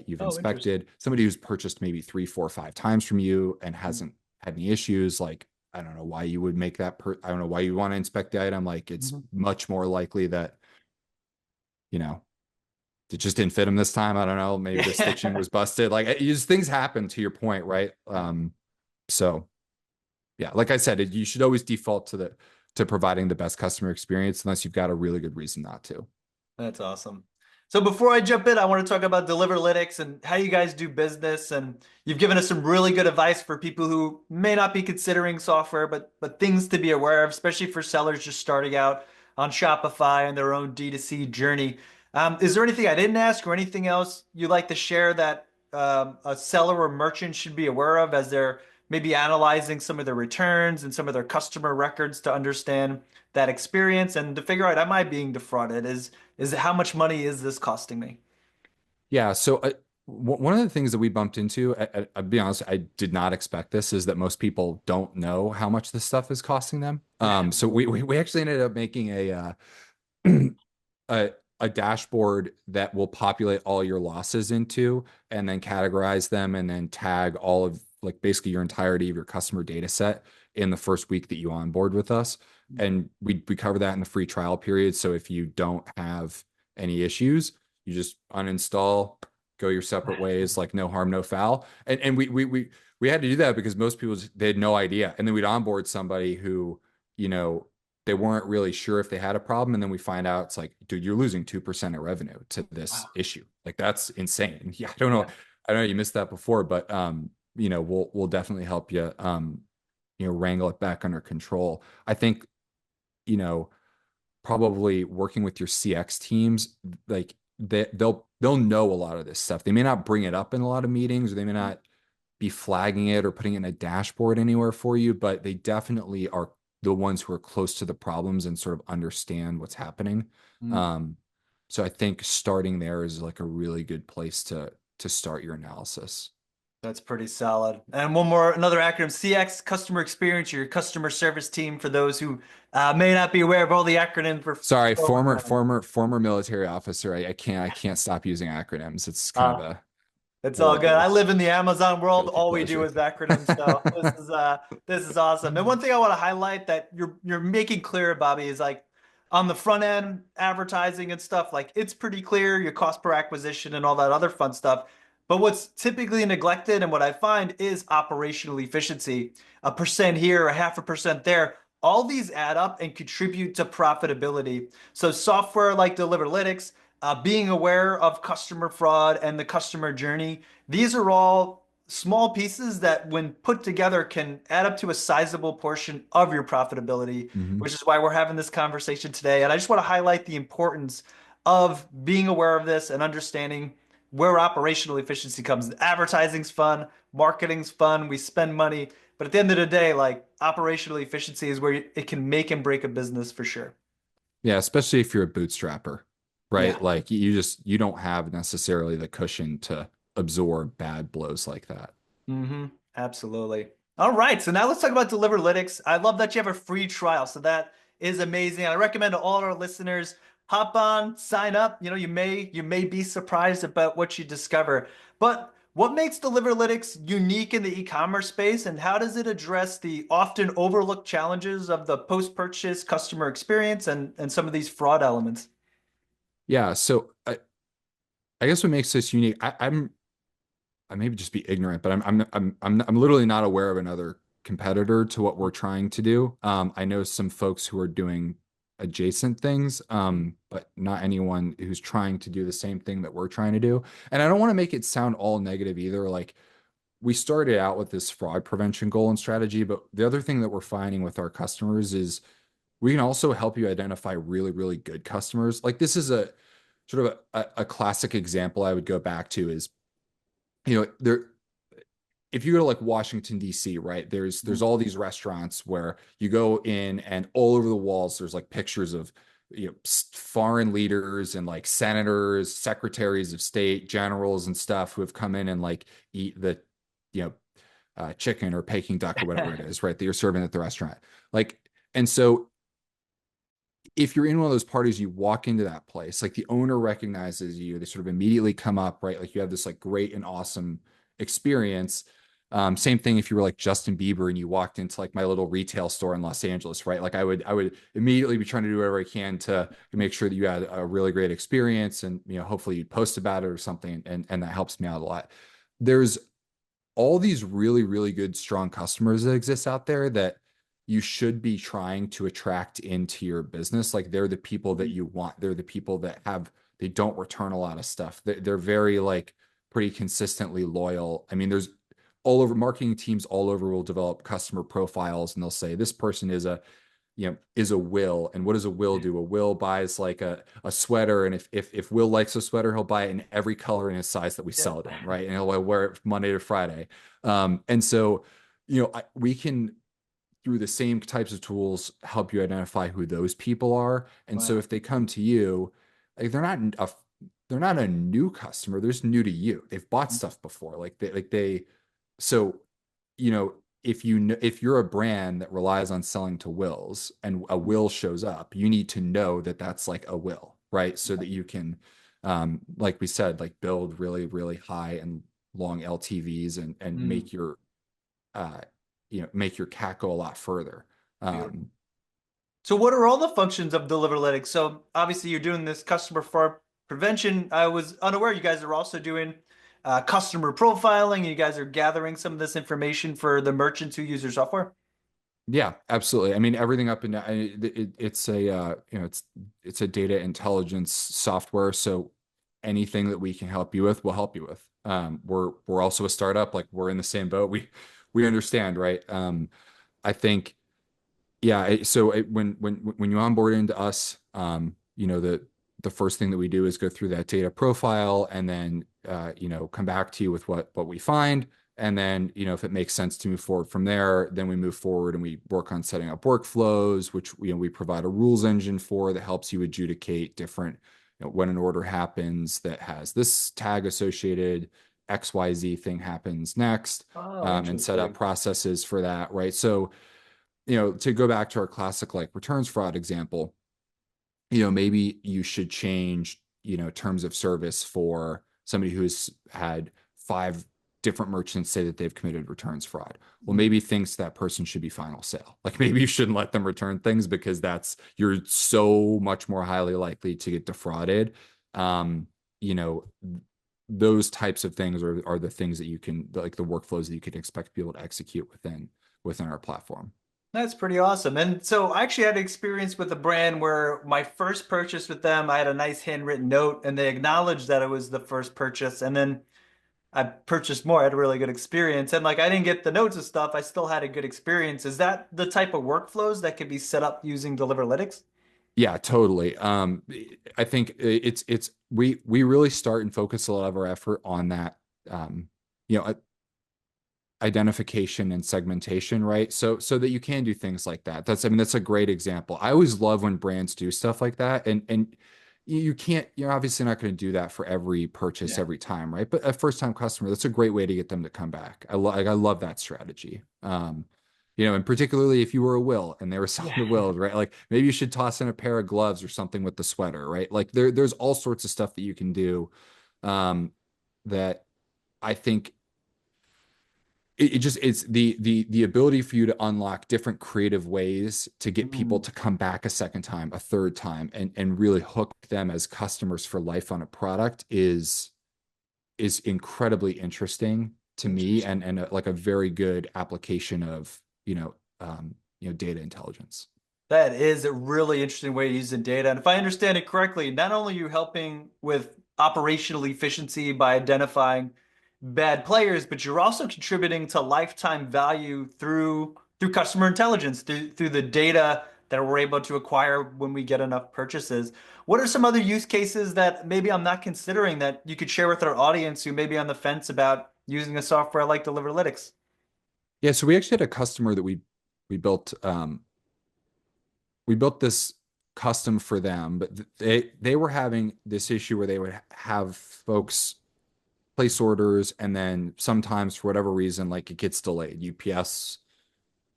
Speaker 2: you've
Speaker 1: Oh, interesting.
Speaker 2: inspected. Somebody who's purchased maybe 3, 4, 5 times from you and
Speaker 1: Mhm.
Speaker 2: hasn't had any issues, like, I don't know why you would make I don't know why you want to inspect the item. Like, it's
Speaker 1: Mhm.
Speaker 2: much more likely that, you know, it just didn't fit them this time. I don't know. Maybe the stitching
Speaker 1: Yeah.
Speaker 2: was busted. Like, things happen, to your point, right? So yeah, like I said, you should always default to providing the best customer experience unless you've got a really good reason not to.
Speaker 1: That's awesome. So before I jump in, I want to talk about Deliverlitics and how you guys do business. And you've given us some really good advice for people who may not be considering software, but things to be aware of, especially for sellers just starting out on Shopify and their own D2C journey. Is there anything I didn't ask or anything else you'd like to share that a seller or merchant should be aware of as they're maybe analyzing some of their returns and some of their customer records to understand that experience and to figure out, am I being defrauded? Is how much money is this costing me?
Speaker 2: Yeah. So one of the things that we bumped into, I'll be honest, I did not expect this, is that most people don't know how much this stuff is costing them. So we actually ended up making a a dashboard that will populate all your losses into, and then categorize them, and then tag all of, like, basically your entirety of your customer data set in the first week that you onboard with us. And we cover that in the free trial period. So if you don't have any issues, you just uninstall, go your separate ways, like no harm, no foul. And we had to do that because most people they had no idea. And then we'd onboard somebody who, you know, they weren't really sure if they had a problem. And then we find out it's like, dude, you're losing 2% of revenue to this
Speaker 1: Wow.
Speaker 2: issue. Like, that's insane. Yeah, I don't know.
Speaker 1: Yeah.
Speaker 2: I don't know, you missed that before, but we'll definitely help you wrangle it back under control. I think, you know, probably working with your CX teams, like, they'll know a lot of this stuff. They may not bring it up in a lot of meetings, or they may not be flagging it or putting it in a dashboard anywhere for you, but they definitely are the ones who are close to the problems and sort of understand what's happening.
Speaker 1: Mm.
Speaker 2: Um, so I think starting there is like a really good place to start your analysis.
Speaker 1: That's pretty solid. And one more, another acronym, CX, customer experience, your customer service team for those who may not be aware of all the acronyms for
Speaker 2: Sorry,
Speaker 1: throwing
Speaker 2: former
Speaker 1: around.
Speaker 2: former former military officer. I can't stop using acronyms. It's kind of
Speaker 1: Uh,
Speaker 2: a
Speaker 1: It's all good. I
Speaker 2: horrible
Speaker 1: live in the Amazon world.
Speaker 2: guilty
Speaker 1: All we do
Speaker 2: pleasure.
Speaker 1: is acronyms. So this is awesome. And one thing I want to highlight that you're making clear, Bobby, is like on the front end advertising and stuff, like it's pretty clear your cost per acquisition and all that other fun stuff. But what's typically neglected and what I find is operational efficiency. A percent here, a 0.5% there. All these add up and contribute to profitability. So software like Deliverlitics, being aware of customer fraud and the customer journey. These are all small pieces that, when put together, can add up to a sizable portion of your profitability,
Speaker 2: Hmm.
Speaker 1: which is why we're having this conversation today. And I just want to highlight the importance of being aware of this and understanding where operational efficiency comes. Advertising's fun, marketing's fun, we spend money, but at the end of the day, like, operational efficiency is where it can make and break a business for sure.
Speaker 2: Yeah, especially if you're a bootstrapper, right?
Speaker 1: Yeah.
Speaker 2: Like you don't have necessarily the cushion to absorb bad blows like that.
Speaker 1: Absolutely. All right, so now let's talk about Deliverlitics. I love that you have a free trial, so that is amazing. I recommend to all our listeners, hop on, sign up. You may be surprised about what you discover. But what makes Deliverlitics unique in the e-commerce space, and how does it address the often overlooked challenges of the post-purchase customer experience and some of these fraud elements?
Speaker 2: Yeah, so I guess what makes this unique, I maybe just be ignorant, but I'm literally not aware of another competitor to what we're trying to do. I know some folks who are doing adjacent things, but not anyone who's trying to do the same thing that we're trying to do. And I don't want to make it sound all negative either. Like we started out with this fraud prevention goal and strategy, but the other thing that we're finding with our customers is we can also help you identify really, really good customers. Like this is a sort of a classic example I would go back to is, there if you go to like Washington D.C., right? There's all these restaurants where you go in and all over the walls there's like pictures of foreign leaders and like senators, secretaries of state, generals and stuff who have come in and like eat the you know chicken or Peking duck or whatever it is, right? That you're serving at the restaurant. Like, and so if you're in one of those parties, you walk into that place, like the owner recognizes you, they sort of immediately come up, right? Like you have this like great and awesome experience. Same thing if you were like Justin Bieber and you walked into like my little retail store in Los Angeles, right? Like I would immediately be trying to do whatever I can to make sure that you had a really great experience, and hopefully you'd post about it or something, and that helps me out a lot. There's all these really, really good, strong customers that exist out there that you should be trying to attract into your business. Like they're the people that you want. They're the people that they don't return a lot of stuff. They're very like pretty consistently loyal. I mean, there's all over marketing teams all over will develop customer profiles and they'll say this person is a Will. And what does a Will do? A Will buys like a sweater, and if Will likes a sweater, he'll buy it in every color and his size that we
Speaker 1: Yeah.
Speaker 2: sell it in, right? And he'll wear it Monday to Friday. And so, we can through the same types of tools help you identify who those people are. And so
Speaker 1: Wow.
Speaker 2: if they come to you, like they're not a new customer, they're just new to you. They've bought stuff before. So, if you're a brand that relies on selling to wills and a will shows up, you need to know that that's like a will, right? So that you can, like we said, like build really, really high and long LTVs and
Speaker 1: Mm,
Speaker 2: uh, make your CAC go a lot further.
Speaker 1: beautiful.
Speaker 2: Um,
Speaker 1: So what are all the functions of Deliverlitics? So obviously you're doing this customer fraud prevention. I was unaware you guys are also doing customer profiling. You guys are gathering some of this information for the merchants who use your software.
Speaker 2: Yeah, absolutely. I mean, everything up and down. It's a it's a data intelligence software. So anything that we can help you with, we'll help you with. We're also a startup. Like we're in the same boat. We understand, right? I think yeah. When you onboard into us, the first thing that we do is go through that data profile and then come back to you with what we find. And then, if it makes sense to move forward from there, then we move forward and we work on setting up workflows, which we provide a rules engine for that helps you adjudicate different, when an order happens that has this tag associated, XYZ thing happens next,
Speaker 1: Oh,
Speaker 2: and set up
Speaker 1: interesting.
Speaker 2: processes for that, right? So to go back to our classic like returns fraud example, maybe you should change, terms of service for somebody who's had five different merchants say that they've committed returns fraud. Well,
Speaker 1: Mhm.
Speaker 2: maybe thinks that person should be final sale. Like maybe you shouldn't let them return things because you're so much more highly likely to get defrauded. Um, you know, those types of things are the things that you can like the workflows that you can expect people to execute within our platform.
Speaker 1: That's pretty awesome. And so I actually had an experience with a brand where my first purchase with them, I had a nice handwritten note and they acknowledged that it was the first purchase. And then I purchased more. I had a really good experience. And like I didn't get the notes and stuff. I still had a good experience. Is that the type of workflows that can be set up using Deliverlitics?
Speaker 2: Yeah, totally. I think it's we really start and focus a lot of our effort on that, um, you know, identification and segmentation, right? So that you can do things like that. I mean, that's a great example. I always love when brands do stuff like that, and you can't, you're obviously not going to do that for every purchase
Speaker 1: Yeah.
Speaker 2: every time, right? But a first time customer, that's a great way to get them to come back. I love that strategy. And particularly if you were a Will and they were selling
Speaker 1: Yeah.
Speaker 2: the Wills, right? Like maybe you should toss in a pair of gloves or something with the sweater, right? Like there's all sorts of stuff that you can do, um, that I think it's the ability for you to unlock different creative ways to get people
Speaker 1: Mm,
Speaker 2: to come back a second time, a third time, and really hook them as customers for life on a product is incredibly interesting to me,
Speaker 1: interesting.
Speaker 2: and like a very good application of data intelligence.
Speaker 1: That is a really interesting way to use the data. And if I understand it correctly, not only are you helping with operational efficiency by identifying bad players, but you're also contributing to lifetime value through customer intelligence, through the data that we're able to acquire when we get enough purchases. What are some other use cases that maybe I'm not considering that you could share with our audience who may be on the fence about using a software like Deliverlitics?
Speaker 2: Yeah, so we actually had a customer that we built we built this custom for them, but they were having this issue where they would have folks place orders, and then sometimes for whatever reason, like it gets delayed. UPS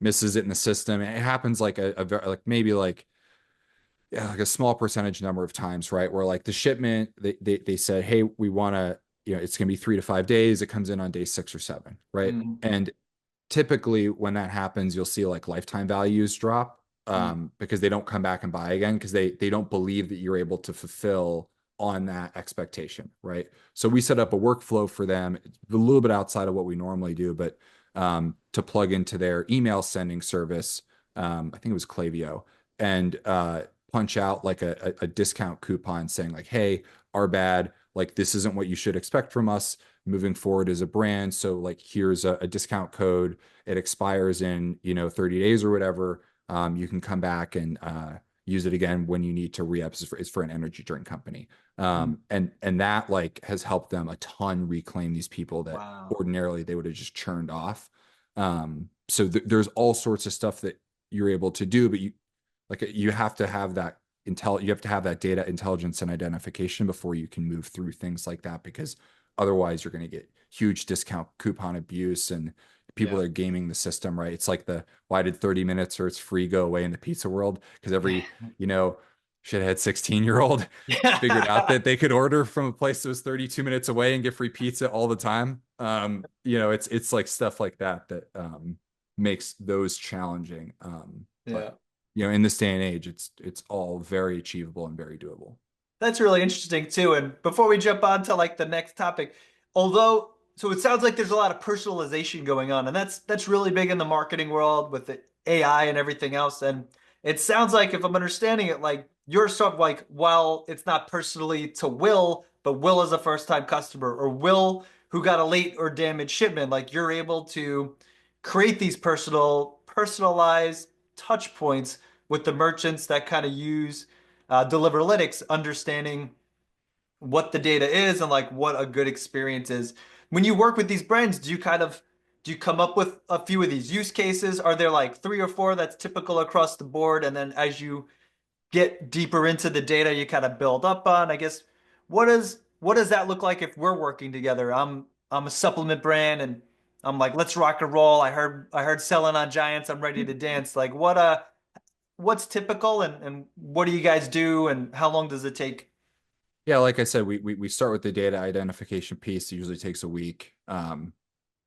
Speaker 2: misses it in the system. And it happens like like maybe like, yeah, like a small percentage number of times, right? Where like the shipment, they said, hey, we want to, it's gonna be 3 to 5 days. It comes in on day 6 or 7, right?
Speaker 1: Mm,
Speaker 2: And typically when that happens, you'll see like lifetime values drop,
Speaker 1: mm,
Speaker 2: because they don't come back and buy again because they don't believe that you're able to fulfill on that expectation, right? So we set up a workflow for them, a little bit outside of what we normally do, but to plug into their email sending service. I think it was Klaviyo, and punch out like a discount coupon saying like, hey, our bad, like this isn't what you should expect from us moving forward as a brand. So like here's a discount code. It expires in 30 days or whatever. You can come back and use it again when you need to re-up. It's for an energy drink company.
Speaker 1: mm.
Speaker 2: And that like has helped them a ton reclaim these people that
Speaker 1: Wow.
Speaker 2: ordinarily they would have just churned off. So there's all sorts of stuff that you're able to do, but you have to have that you have to have that data intelligence and identification before you can move through things like that, because otherwise you're going to get huge discount coupon abuse and people
Speaker 1: Yeah.
Speaker 2: are gaming the system, right? It's like the why did 30 minutes or it's free go away in the pizza world, because every you know shithead 16-year-old figured out
Speaker 1: Yeah.
Speaker 2: that they could order from a place that was 32 minutes away and get free pizza all the time. It's like stuff like that that makes those challenging. But
Speaker 1: Yeah.
Speaker 2: in this day and age, it's all very achievable and very doable.
Speaker 1: That's really interesting too. And before we jump on to like the next topic, although so it sounds like there's a lot of personalization going on, and that's really big in the marketing world with the AI and everything else. And it sounds like if I'm understanding it, like you're sort of like, while it's not personally to Will, but Will is a first time customer, or Will who got a late or damaged shipment, like you're able to create these personalized touch points with the merchants that kind of use Deliverlitics, understanding what the data is and like what a good experience is. When you work with these brands, do you come up with a few of these use cases? Are there like three or four that's typical across the board? And then as you get deeper into the data, you kind of build up on, I guess, what does that look like if we're working together? I'm a supplement brand and I'm like, let's rock and roll. I heard selling on giants. I'm ready to dance. Like what's typical and what do you guys do and how long does it take?
Speaker 2: Yeah, like I said, we start with the data identification piece. It usually takes a week. And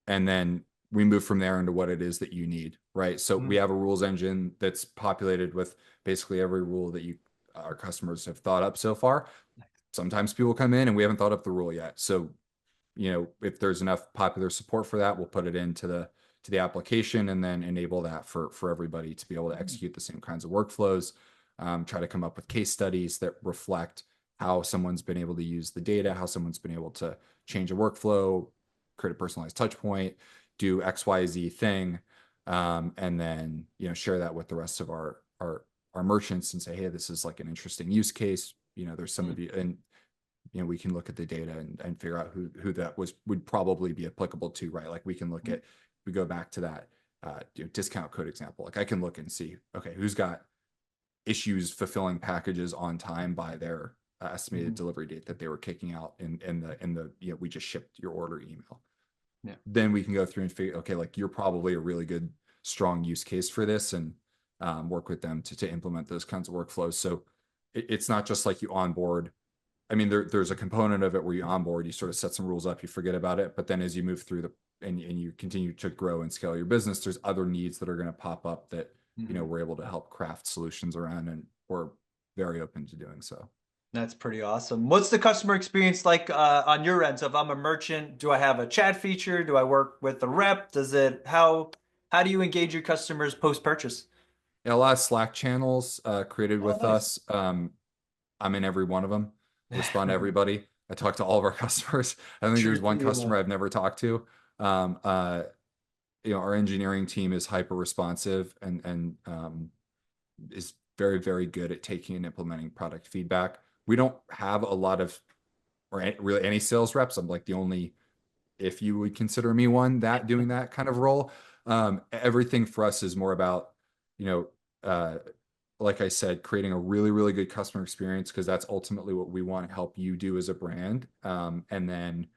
Speaker 2: then we move from there into what it is that you need, right? So we
Speaker 1: Mm,
Speaker 2: have a rules engine that's populated with basically every rule that our customers have thought up so far. Sometimes people come in and we haven't thought up the rule yet. So, if there's enough popular support for that, we'll put it into the application and then enable that for everybody to be able to execute the same kinds of workflows. Try to come up with case studies that reflect how someone's been able to use the data, how someone's been able to change a workflow, create a personalized touch point, do XYZ thing, and then share that with the rest of our merchants and say, hey, this is like an interesting use case. There's some of you, and we can look at the data and figure out who that would probably be applicable to, right? Like we can look at, we go back to that discount code example. Like I can look and see, okay, who's got issues fulfilling packages on time by their estimated delivery date that they were kicking out in the we just shipped your order email.
Speaker 1: Yeah.
Speaker 2: Then we can go through and figure, okay, like you're probably a really good, strong use case for this, and work with them to implement those kinds of workflows. So it's not just like you onboard. I mean, there's a component of it where you onboard, you sort of set some rules up, you forget about it. But then as you move through and you continue to grow and scale your business, there's other needs that are going to pop up that, we're able to help craft solutions around, and we're very open to doing so.
Speaker 1: That's pretty awesome. What's the customer experience like on your end? So if I'm a merchant, do I have a chat feature? Do I work with a rep? How do you engage your customers post-purchase?
Speaker 2: Yeah, a lot of Slack channels created
Speaker 1: Oh,
Speaker 2: with
Speaker 1: nice.
Speaker 2: us. I'm in every one of them. I respond to everybody. I talk to all of our customers. I think there's one
Speaker 1: Truthfully,
Speaker 2: customer I've never talked to. Um, uh, our engineering team is hyper responsive and is very, very good at taking and implementing product feedback. We don't have a lot of, or really any sales reps. I'm like the only, if you would consider me one, that doing that kind of role. Everything for us is more about, you know, uh, like I said, creating a really, really good customer experience, because that's ultimately what we want to help you do as a brand. And then,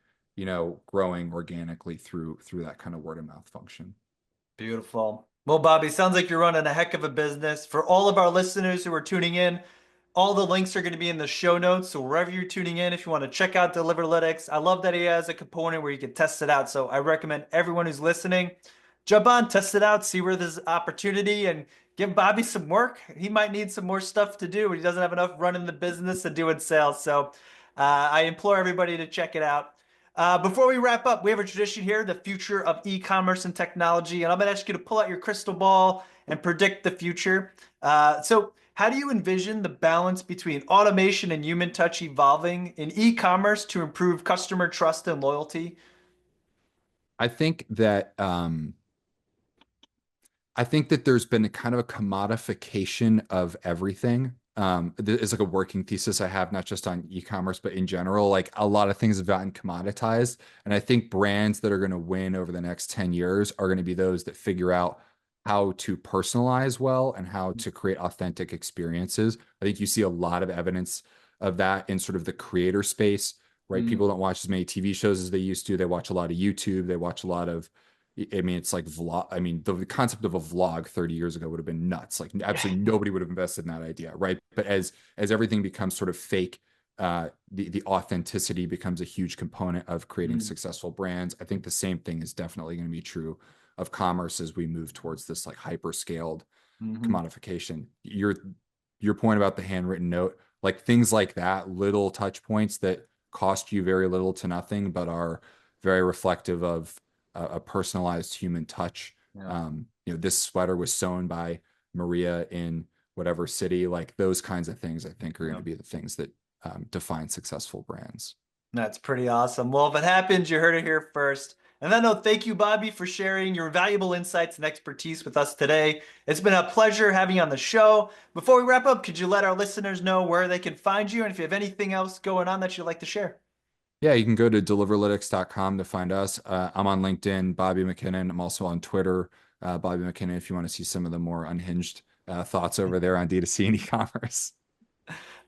Speaker 2: growing organically through that kind of word of mouth function.
Speaker 1: Beautiful. Well, Bobby, sounds like you're running a heck of a business. For all of our listeners who are tuning in, all the links are going to be in the show notes. So wherever you're tuning in, if you want to check out Deliverlitics, I love that he has a component where you can test it out. So I recommend everyone who's listening, jump on, test it out, see where there's opportunity, and give Bobby some work. He might need some more stuff to do. He doesn't have enough running the business and doing sales. So I implore everybody to check it out. Before we wrap up, we have a tradition here, the future of e-commerce and technology, and I'm going to ask you to pull out your crystal ball and predict the future. So how do you envision the balance between automation and human touch evolving in e-commerce to improve customer trust and loyalty?
Speaker 2: I think that there's been a kind of a commodification of everything. It's like a working thesis I have, not just on e-commerce, but in general. Like a lot of things have gotten commoditized. And I think brands that are going to win over the next 10 years are going to be those that figure out how to personalize well and how to create authentic experiences. I think you see a lot of evidence of that in sort of the creator space, right?
Speaker 1: Mm,
Speaker 2: People don't watch as many TV shows as they used to. They watch a lot of YouTube. They watch a lot of, I mean, it's like vlog. I mean, the concept of a vlog 30 years ago would have been nuts. Like
Speaker 1: yeah.
Speaker 2: absolutely nobody would have invested in that idea, right? But as everything becomes sort of fake, the authenticity becomes a huge component of creating
Speaker 1: Mm,
Speaker 2: successful brands. I think the same thing is definitely going to be true of commerce as we move towards this like hyper scaled
Speaker 1: mhm.
Speaker 2: commodification. Your point about the handwritten note, like things like that, little touch points that cost you very little to nothing, but are very reflective of a personalized human touch.
Speaker 1: Yeah.
Speaker 2: This sweater was sewn by Maria in whatever city. Like those kinds of things, I think, are going
Speaker 1: Yeah.
Speaker 2: to be the things that define successful brands.
Speaker 1: That's pretty awesome. Well, if it happens, you heard it here first. And then, thank you, Bobby, for sharing your valuable insights and expertise with us today. It's been a pleasure having you on the show. Before we wrap up, could you let our listeners know where they can find you and if you have anything else going on that you'd like to share?
Speaker 2: Yeah, you can go to deliverlitics.com to find us. I'm on LinkedIn, Bobby MacKinnon. I'm also on Twitter, Bobby MacKinnon, if you want to see some of the more unhinged thoughts over there on D2C and e-commerce.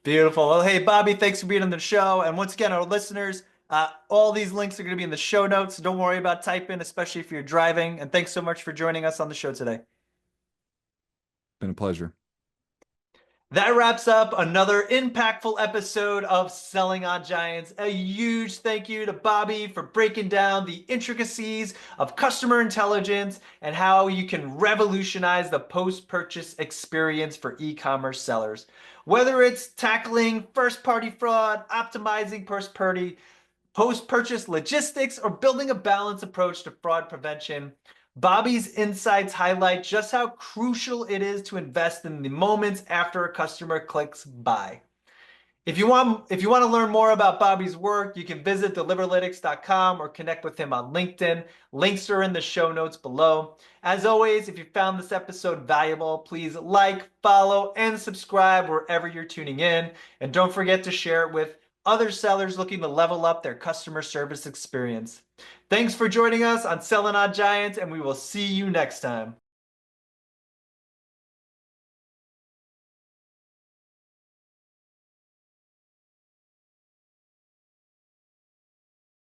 Speaker 1: Beautiful. Well, hey, Bobby, thanks for being on the show. And once again, our listeners, all these links are going to be in the show notes. So don't worry about typing, especially if you're driving. And thanks so much for joining us on the show today.
Speaker 2: Been a pleasure.
Speaker 1: That wraps up another impactful episode of Selling on Giants. A huge thank you to Bobby for breaking down the intricacies of customer intelligence and how you can revolutionize the post-purchase experience for e-commerce sellers. Whether it's tackling first-party fraud, optimizing post-purchase logistics, or building a balanced approach to fraud prevention, Bobby's insights highlight just how crucial it is to invest in the moments after a customer clicks buy. If you want to learn more about Bobby's work, you can visit deliverlitics.com or connect with him on LinkedIn. Links are in the show notes below. As always, if you found this episode valuable, please like, follow, and subscribe wherever you're tuning in. And don't forget to share it with other sellers looking to level up their customer service experience. Thanks for joining us on Selling on Giants, and we will see you next time.